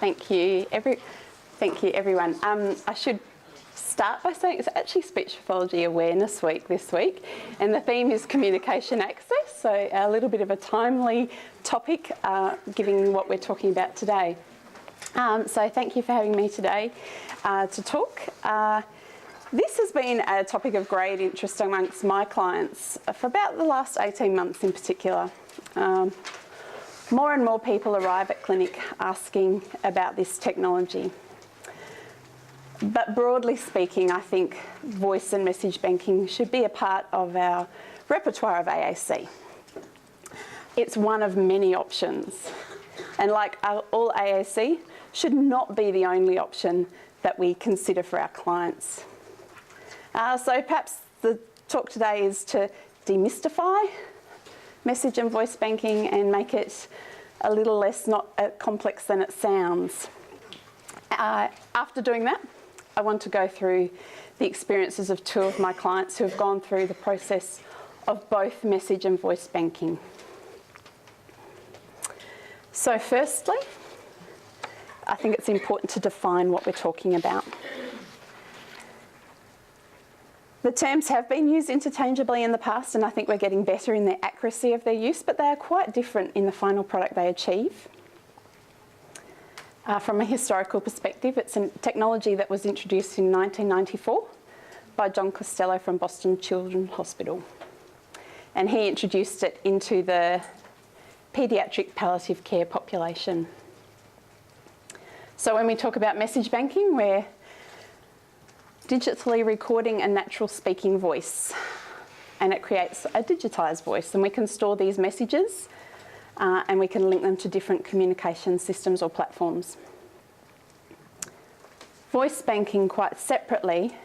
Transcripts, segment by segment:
Thank you, everyone. I should start by saying it's actually Speech Pathology Awareness Week this week, and the theme is communication access, so a little bit of a timely topic given what we're talking about today. So thank you for having me today to talk. This has been a topic of great interest amongst my clients for about the last 18 months in particular. More and more people arrive at clinic asking about this technology. But broadly speaking, I think voice and message banking should be a part of our repertoire of AAC. It's one of many options, and like all AAC, should not be the only option that we consider for our clients. So perhaps the talk today is to demystify message and voice banking and make it a little less not complex than it sounds. After doing that, I want to go through the experiences of two of my clients who have gone through the process of both message and voice banking. So firstly, I think it's important to define what we're talking about. The terms have been used interchangeably in the past, and I think we're getting better in the accuracy of their use, but they are quite different in the final product they achieve. From a historical perspective, it's a technology that was introduced in 1994 by John Costello from Boston Children's Hospital. And he introduced it into the paediatric palliative care population. So when we talk about message banking, we're digitally recording a natural speaking voice, and it creates a digitised voice, and we can store these messages and we can link them to different communication systems or platforms. Voice banking, quite separately,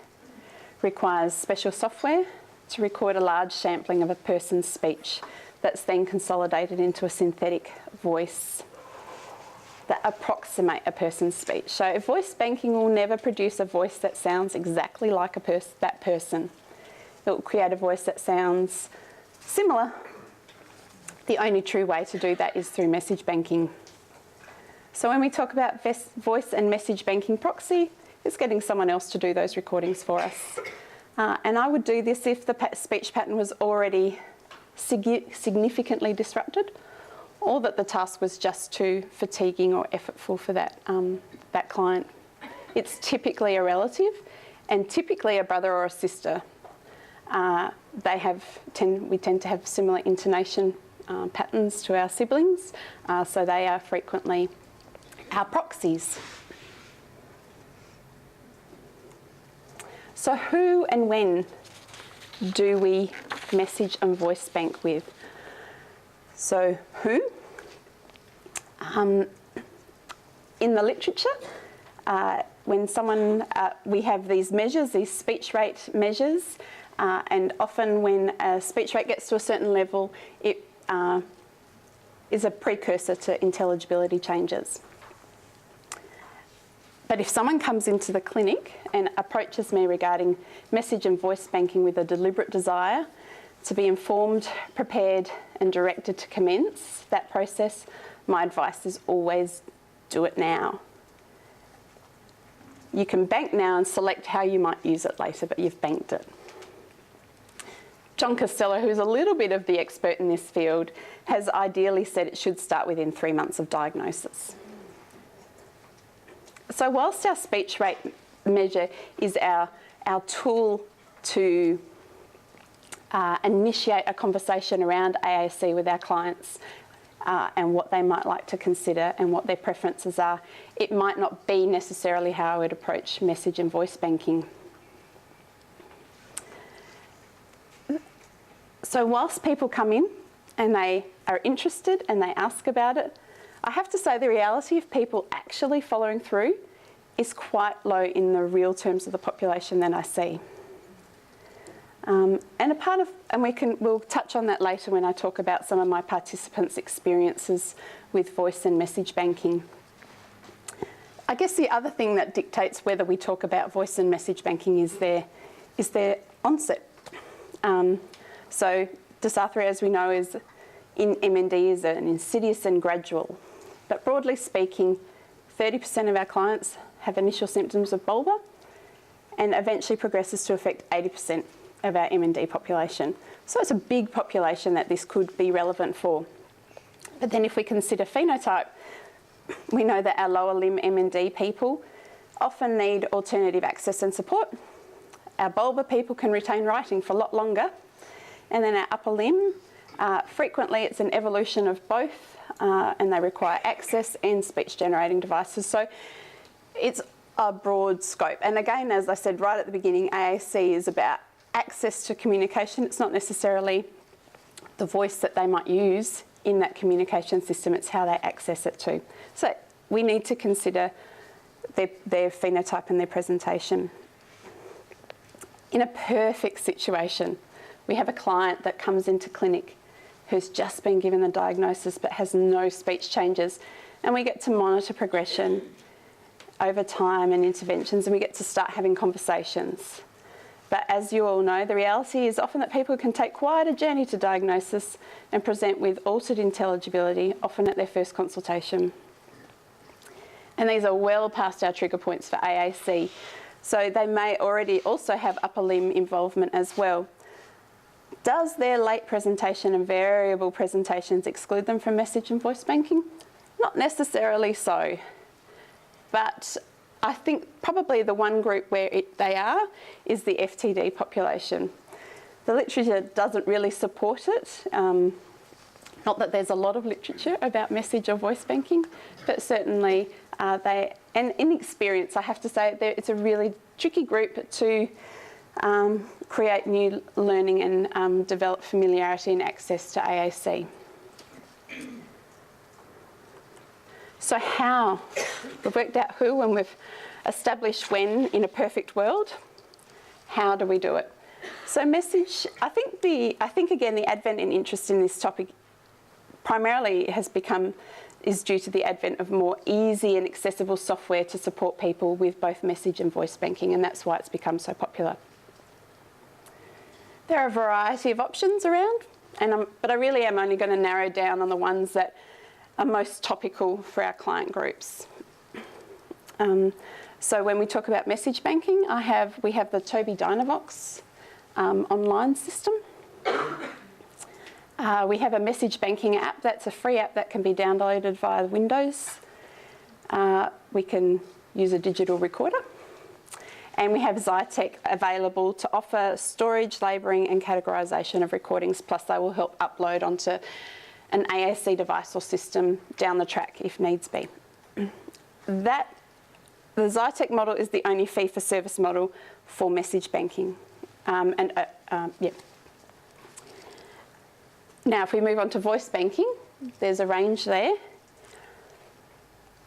requires special software to record a large sampling of a person's speech that's then consolidated into a synthetic voice that approximate a person's speech. So voice banking will never produce a voice that sounds exactly like that person. It will create a voice that sounds similar. The only true way to do that is through message banking. So when we talk about voice and message banking proxy, it's getting someone else to do those recordings for us. And I would do this if the speech pattern was already significantly disrupted, or that the task was just too fatiguing or effortful for that client. It's typically a relative, and typically a brother or a sister. We tend to have similar intonation patterns to our siblings, so they are frequently our proxies. So who and when do we message and voice bank with? So who? In the literature, when someone, we have these measures, these speech rate measures, and often when a speech rate gets to a certain level, it is a precursor to intelligibility changes. But if someone comes into the clinic and approaches me regarding message and voice banking with a deliberate desire to be informed, prepared and directed to commence that process, my advice is always do it now. You can bank now and select how you might use it later, but you've banked it. John Costello, who's a little bit of the expert in this field, has ideally said it should start within 3 months of diagnosis. So whilst our speech rate measure is our tool to initiate a conversation around AAC with our clients and what they might like to consider and what their preferences are, it might not be necessarily how I would approach message and voice banking. So whilst people come in and they are interested and they ask about it, I have to say the reality of people actually following through is quite low in the real terms of the population that I see. We'll touch on that later when I talk about some of my participants' experiences with voice and message banking. I guess the other thing that dictates whether we talk about voice and message banking is their onset. So dysarthria, as we know, in MND is an insidious and gradual. But broadly speaking, 30% of our clients have initial symptoms of bulbar and eventually progresses to affect 80% of our M&D population. So it's a big population that this could be relevant for. But then if we consider phenotype, we know that our lower limb M&D people often need alternative access and support. Our bulbar people can retain writing for a lot longer. And then our upper limb, frequently it's an evolution of both, and they require access and speech generating devices. So it's a broad scope. And again, as I said right at the beginning, AAC is about access to communication. It's not necessarily the voice that they might use in that communication system, it's how they access it too. So we need to consider their phenotype and their presentation. In a perfect situation, we have a client that comes into clinic who's just been given the diagnosis but has no speech changes, and we get to monitor progression over time and interventions, and we get to start having conversations. But as you all know, the reality is often that people can take quite a journey to diagnosis and present with altered intelligibility, often at their first consultation. And these are well past our trigger points for AAC. So they may already also have upper limb involvement as well. Does their late presentation and variable presentations exclude them from message and voice banking? Not necessarily so. But I think probably the one group where they are is the FTD population. The literature doesn't really support it. Not that there's a lot of literature about message or voice banking, but certainly and in experience, I have to say, it's a really tricky group to create new learning and develop familiarity and access to AAC. So how? We've worked out who and we've established when in a perfect world. How do we do it? So message, I think again the advent and interest in this topic primarily is due to the advent of more easy and accessible software to support people with both message and voice banking, and that's why it's become so popular. There are a variety of options around, but I really am only going to narrow down on the ones that are most topical for our client groups. So when we talk about message banking, we have the Tobii Dynavox online system. We have a message banking app that's a free app that can be downloaded via Windows. We can use a digital recorder. And we have Zytec available to offer storage, labelling and categorisation of recordings, plus they will help upload onto an AAC device or system down the track if needs be. The Zytec model is the only fee-for-service model for message banking. Now, if we move on to voice banking, there's a range there.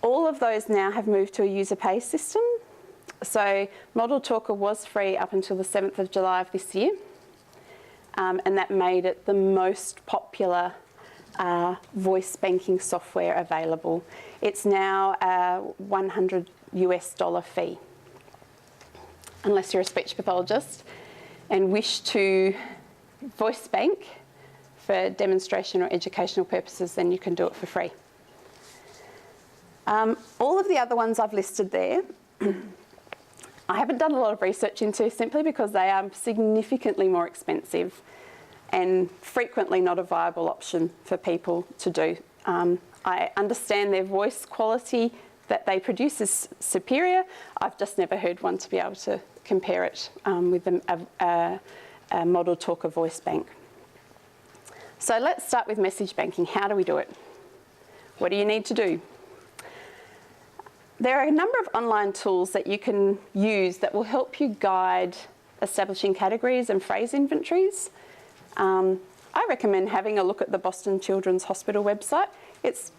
All of those now have moved to a user pay system. So Model Talker was free up until the 7th of July of this year, and that made it the most popular voice banking software available. It's now a $100 fee. Unless you're a speech pathologist and wish to voice bank for demonstration or educational purposes, then you can do it for free. All of the other ones I've listed there, I haven't done a lot of research into simply because they are significantly more expensive and frequently not a viable option for people to do. I understand their voice quality that they produce is superior. I've just never heard one to be able to compare it with a Model Talker voice bank. So let's start with message banking. How do we do it? What do you need to do? There are a number of online tools that you can use that will help you guide establishing categories and phrase inventories. I recommend having a look at the Boston Children's Hospital website. It's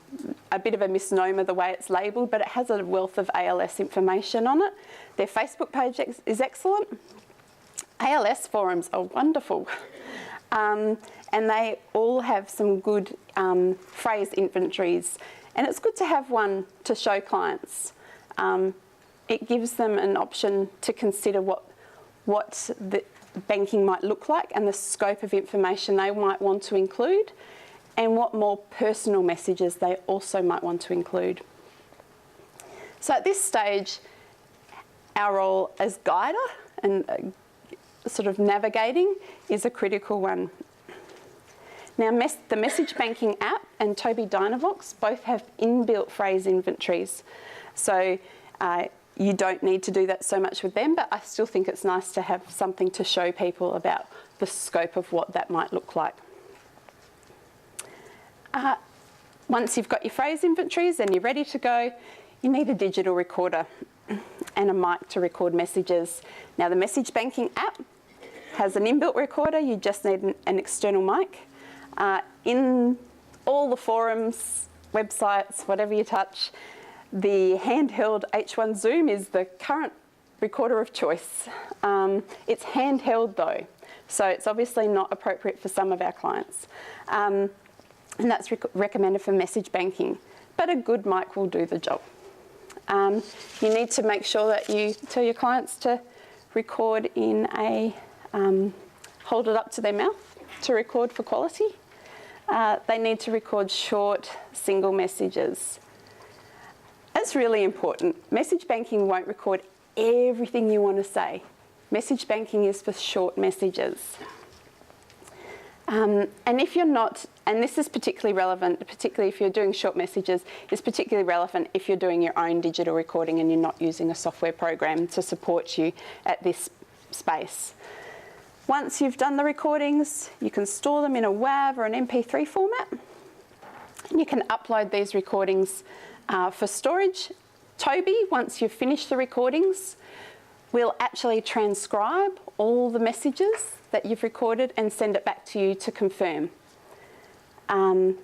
a bit of a misnomer the way it's labelled, but it has a wealth of ALS information on it. Their Facebook page is excellent. ALS forums are wonderful. And they all have some good phrase inventories. And it's good to have one to show clients. It gives them an option to consider what the banking might look like and the scope of information they might want to include and what more personal messages they also might want to include. So at this stage, our role as guider and sort of navigating is a critical one. Now, the message banking app and Tobii Dynavox both have inbuilt phrase inventories. So you don't need to do that so much with them, but I still think it's nice to have something to show people about the scope of what that might look like. Once you've got your phrase inventories and you're ready to go, you need a digital recorder and a mic to record messages. Now, the message banking app has an inbuilt recorder. You just need an external mic. In all the forums, websites, whatever you touch, the handheld H1 Zoom is the current recorder of choice. It's handheld though, so it's obviously not appropriate for some of our clients. And that's recommended for message banking, but a good mic will do the job. You need to make sure that you tell your clients to record in a, hold it up to their mouth to record for quality. They need to record short, single messages. That's really important. Message banking won't record everything you want to say. Message banking is for short messages. And if you're not, and this is particularly relevant, particularly if you're doing short messages, it's particularly relevant if you're doing your own digital recording and you're not using a software program to support you at this space. Once you've done the recordings, you can store them in a WAV or an MP3 format, and you can upload these recordings for storage. Tobii, once you've finished the recordings, will actually transcribe all the messages that you've recorded and send it back to you to confirm. The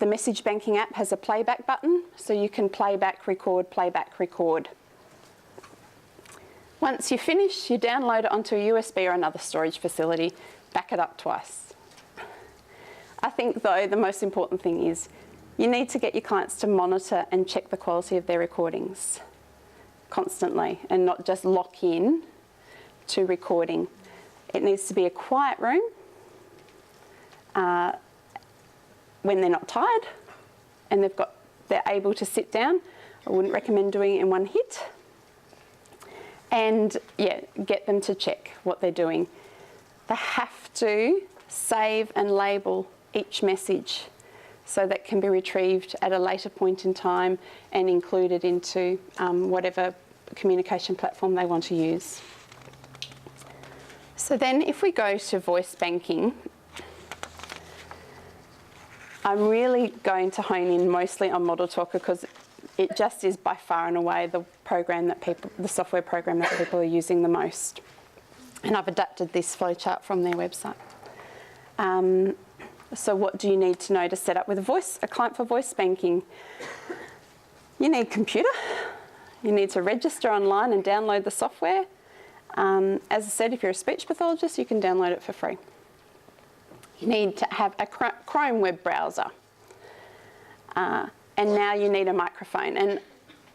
message banking app has a playback button, so you can playback, record. Once you finish, you download it onto a USB or another storage facility, back it up twice. I think though the most important thing is you need to get your clients to monitor and check the quality of their recordings constantly and not just lock in to recording. It needs to be a quiet room when they're not tired and they're able to sit down. I wouldn't recommend doing it in one hit. And yeah, get them to check what they're doing. They have to save and label each message so that can be retrieved at a later point in time and included into whatever communication platform they want to use. So then if we go to voice banking, I'm really going to hone in mostly on Model Talker because it just is by far and away the software program that people are using the most. And I've adapted this flowchart from their website. So what do you need to know to set up with a client for voice banking? You need a computer. You need to register online and download the software. As I said, if you're a speech pathologist, you can download it for free. You need to have a Chrome web browser. And now you need a microphone. And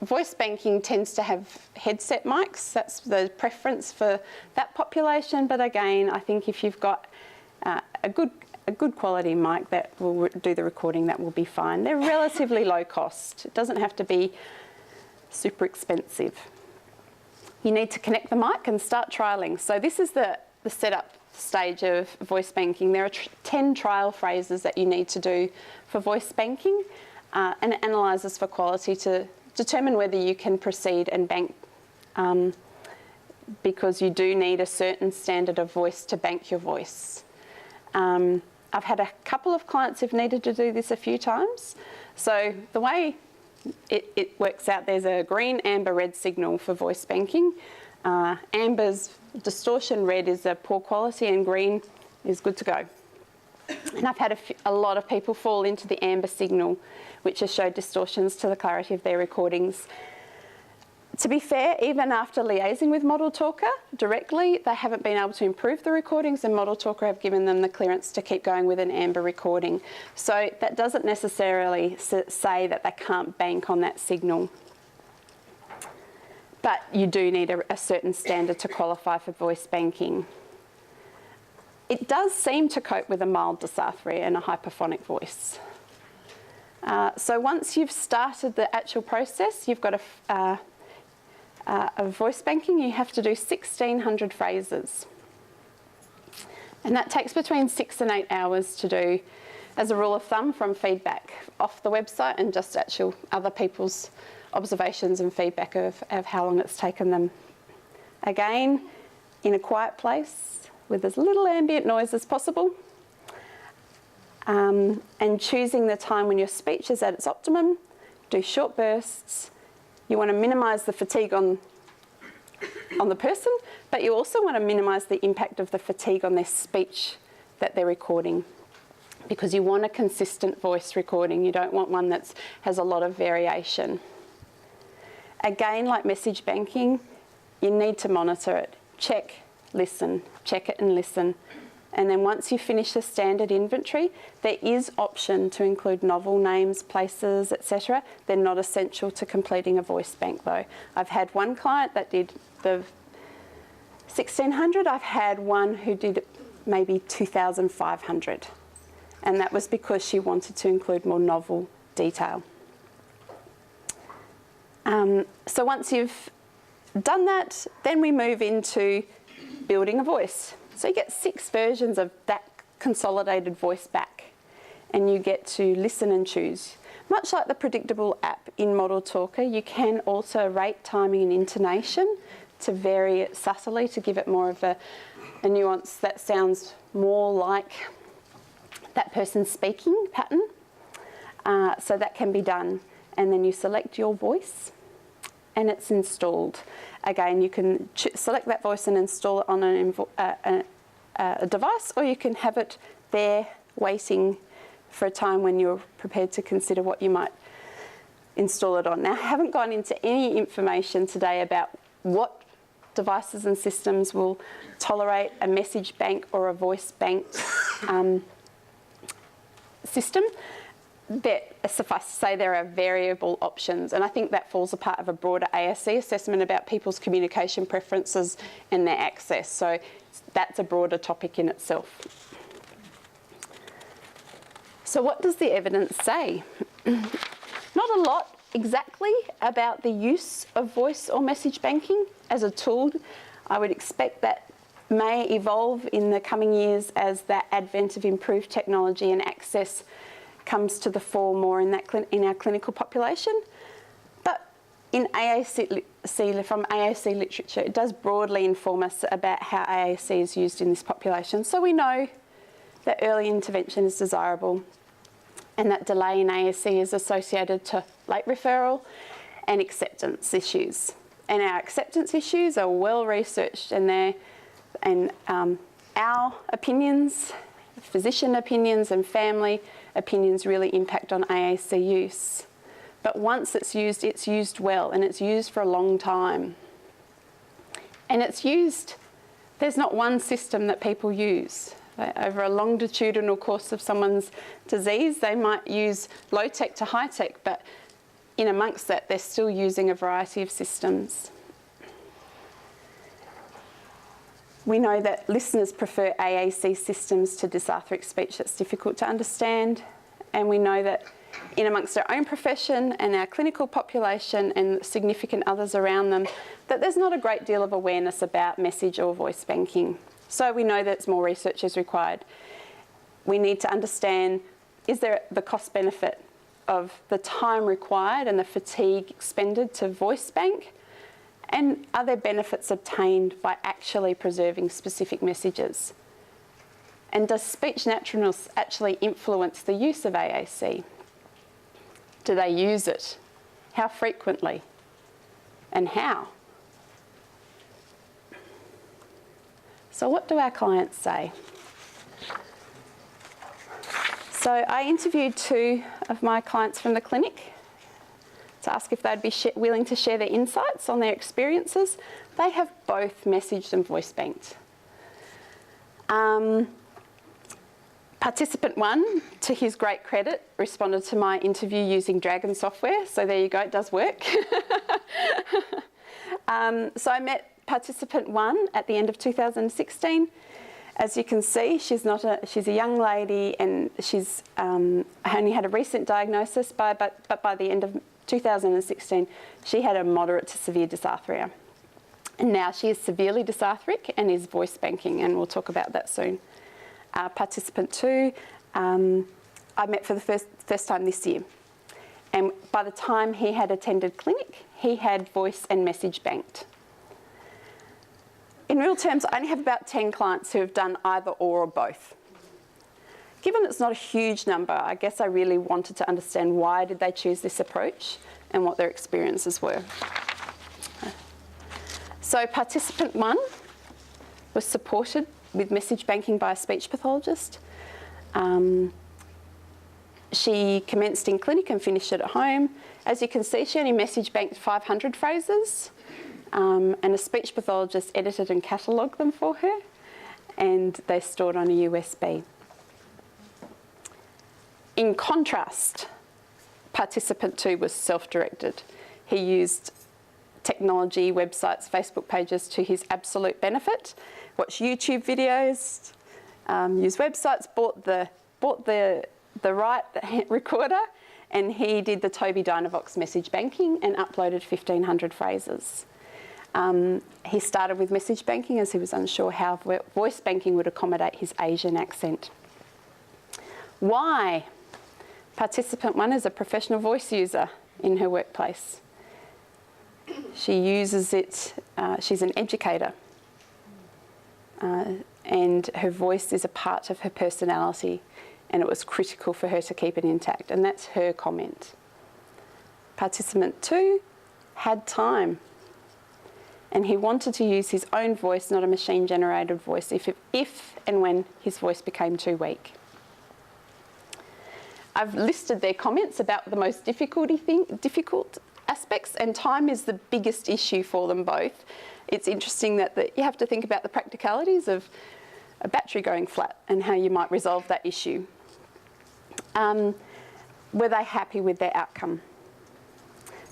voice banking tends to have headset mics. That's the preference for that population. But again, I think if you've got a good quality mic that will do the recording, that will be fine. They're relatively low cost. It doesn't have to be super expensive. You need to connect the mic and start trialling. So this is the setup stage of voice banking. There are 10 trial phrases that you need to do for voice banking, and it analyses for quality to determine whether you can proceed and bank, because you do need a certain standard of voice to bank your voice. I've had a couple of clients who've needed to do this a few times. So the way it works out, there's a green, amber, red signal for voice banking. Amber's distortion, red is a poor quality, and green is good to go. And I've had a lot of people fall into the amber signal, which has showed distortions to the clarity of their recordings. To be fair, even after liaising with Model Talker directly, they haven't been able to improve the recordings, and Model Talker have given them the clearance to keep going with an amber recording. So that doesn't necessarily say that they can't bank on that signal. But you do need a certain standard to qualify for voice banking. It does seem to cope with a mild dysarthria and a hyperphonic voice. So once you've started the actual process, you've got a voice banking, you have to do 1,600 phrases. And that takes between 6 and 8 hours to do, as a rule of thumb, from feedback off the website and just actual other people's observations and feedback of how long it's taken them. Again, in a quiet place with as little ambient noise as possible, and choosing the time when your speech is at its optimum. Do short bursts. You want to minimise the fatigue on the person, but you also want to minimise the impact of the fatigue on their speech that they're recording, because you want a consistent voice recording. You don't want one that has a lot of variation. Again, like message banking, you need to monitor it. Check, listen, check it and listen. And then once you finish the standard inventory, there is option to include novel names, places, etc. They're not essential to completing a voice bank though. I've had one client that did the 1,600. I've had one who did maybe 2,500. And that was because she wanted to include more novel detail. So once you've done that, then we move into building a voice. So you get 6 versions of that consolidated voice back, and you get to listen and choose. Much like the predictable app in Model Talker, you can also rate timing and intonation to vary it subtly to give it more of a nuance that sounds more like that person's speaking pattern. So that can be done. And then you select your voice and it's installed. Again, you can select that voice and install it on a device, or you can have it there waiting for a time when you're prepared to consider what you might install it on. Now, I haven't gone into any information today about what devices and systems will tolerate a message bank or a voice banked system. Suffice to say, there are variable options, and I think that falls a part of a broader ASC assessment about people's communication preferences and their access. So that's a broader topic in itself. So what does the evidence say? Not a lot exactly about the use of voice or message banking as a tool. I would expect that may evolve in the coming years as that advent of improved technology and access comes to the fore more in our clinical population. But in from AAC literature, it does broadly inform us about how AAC is used in this population. So we know that early intervention is desirable and that delay in AAC is associated to late referral and acceptance issues. And our acceptance issues are well researched, and our opinions, physician opinions and family opinions really impact on AAC use. But once it's used well, and it's used for a long time. And it's used, there's not one system that people use. Over a longitudinal course of someone's disease, they might use low tech to high tech, but in amongst that, they're still using a variety of systems. We know that listeners prefer AAC systems to dysarthric speech that's difficult to understand. And we know that in amongst our own profession and our clinical population and significant others around them, that there's not a great deal of awareness about message or voice banking. So we know that more research is required. We need to understand, is there the cost benefit of the time required and the fatigue expended to voice bank? And are there benefits obtained by actually preserving specific messages? And does speech naturalness actually influence the use of AAC? Do they use it? How frequently? And how? So what do our clients say? So I interviewed 2 of my clients from the clinic to ask if they'd be willing to share their insights on their experiences. They have both messaged and voice banked. Participant 1, to his great credit, responded to my interview using Dragon software. So there you go, it does work. So I met participant 1 at the end of 2016, As you can see, she's a young lady, and she's only had a recent diagnosis, but by the end of 2016, she had a moderate to severe dysarthria. And now she is severely dysarthric and is voice banking, and we'll talk about that soon. Participant 2, I met for the first time this year. And by the time he had attended clinic, he had voice and message banked. In real terms, I only have about 10 clients who have done either or both. Given it's not a huge number, I guess I really wanted to understand why did they choose this approach and what their experiences were. So participant 1 was supported with message banking by a speech pathologist. She commenced in clinic and finished it at home. As you can see, she only message banked 500 phrases, and a speech pathologist edited and catalogued them for her, and they're stored on a USB. In contrast, participant 2 was self-directed. He used technology, websites, Facebook pages to his absolute benefit, watched YouTube videos, used websites, bought the right recorder, and he did the Tobii Dynavox message banking and uploaded 1,500 phrases. He started with message banking as he was unsure how voice banking would accommodate his Asian accent. Why? Participant 1 is a professional voice user in her workplace. She uses it, she's an educator, and her voice is a part of her personality, and it was critical for her to keep it intact, and that's her comment. Participant 2 had time, and he wanted to use his own voice, not a machine-generated voice, if and when his voice became too weak. I've listed their comments about the most difficult aspects, and time is the biggest issue for them both. It's interesting that you have to think about the practicalities of a battery going flat and how you might resolve that issue. Were they happy with their outcome?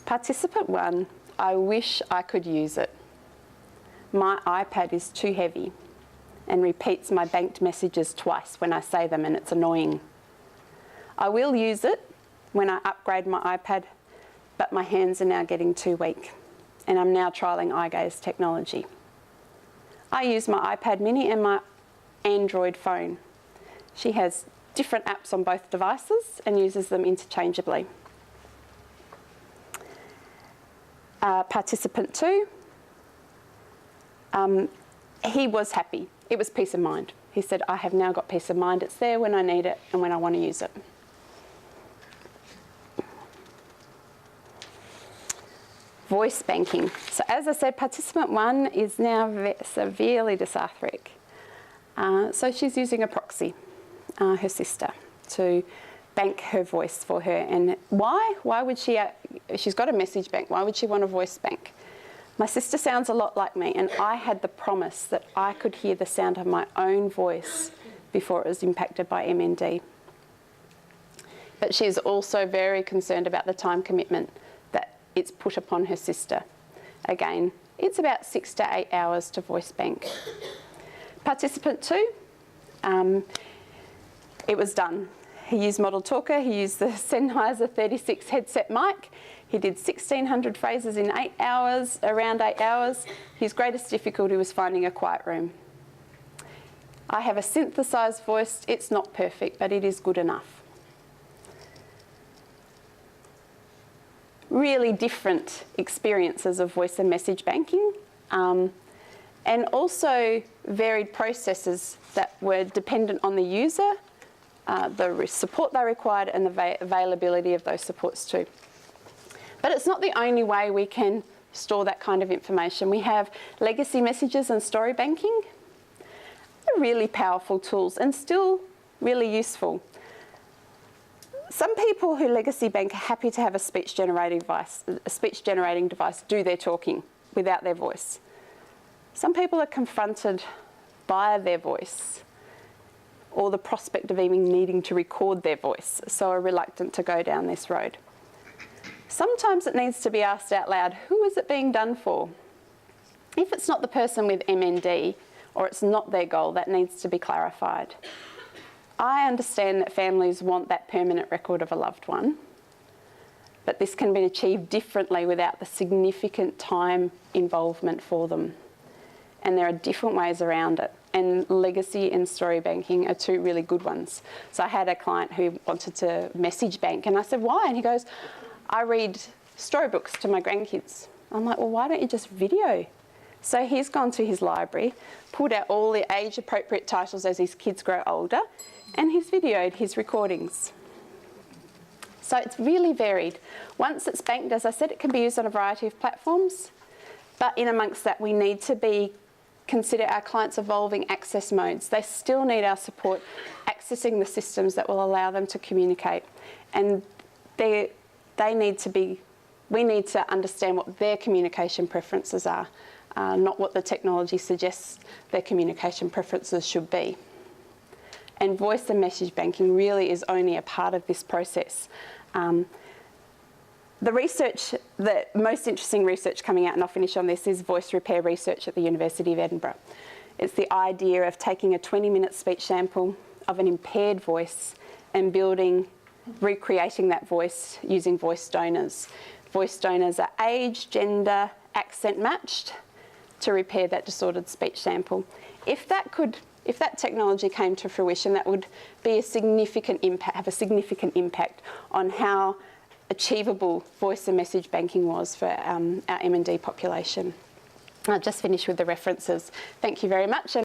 Participant 1, I wish I could use it. My iPad is too heavy and repeats my banked messages twice when I say them, and it's annoying. I will use it when I upgrade my iPad, but my hands are now getting too weak, and I'm now trialling eye gaze technology. I use my iPad mini and my Android phone. She has different apps on both devices and uses them interchangeably. Participant 2, he was happy. It was peace of mind. He said, I have now got peace of mind. It's there when I need it and when I want to use it. Voice banking. So as I said, participant 1 is now severely dysarthric. So she's using a proxy, her sister, to bank her voice for her. And why? Why would she? She's got a message bank. Why would she want a voice bank? My sister sounds a lot like me, and I had the promise that I could hear the sound of my own voice before it was impacted by MND. But she's also very concerned about the time commitment that it's put upon her sister. Again, it's about 6 to 8 hours to voice bank. Participant 2, it was done. He used Model Talker, he used the Sennheiser 36 headset mic. He did 1,600 phrases in 8 hours, around 8 hours. His greatest difficulty was finding a quiet room. I have a synthesised voice. It's not perfect, but it is good enough. Really different experiences of voice and message banking, and also varied processes that were dependent on the user, the support they required, and the availability of those supports too. But it's not the only way we can store that kind of information. We have legacy messages and story banking. They're really powerful tools and still really useful. Some people who legacy bank are happy to have a speech generating device do their talking without their voice. Some people are confronted by their voice or the prospect of even needing to record their voice, so are reluctant to go down this road. Sometimes it needs to be asked out loud, who is it being done for? If it's not the person with MND or it's not their goal, that needs to be clarified. I understand that families want that permanent record of a loved one, but this can be achieved differently without the significant time involvement for them. And there are different ways around it. And legacy and story banking are two really good ones. So I had a client who wanted to message bank, and I said, why? And he goes, I read storybooks to my grandkids. I'm like, well, why don't you just video? So he's gone to his library, pulled out all the age-appropriate titles as his kids grow older, and he's videoed his recordings. So it's really varied. Once it's banked, as I said, it can be used on a variety of platforms, but in amongst that, we need to consider our clients' evolving access modes. They still need our support accessing the systems that will allow them to communicate. And we need to understand what their communication preferences are, not what the technology suggests their communication preferences should be. And voice and message banking really is only a part of this process. The most interesting research coming out, and I'll finish on this, is voice repair research at the University of Edinburgh. It's the idea of taking a 20-minute speech sample of an impaired voice and recreating that voice using voice donors. Voice donors are age, gender, accent matched to repair that disordered speech sample. If that technology came to fruition, that would be have a significant impact on how achievable voice and message banking was for our M&D population. I'll just finish with the references. Thank you very much.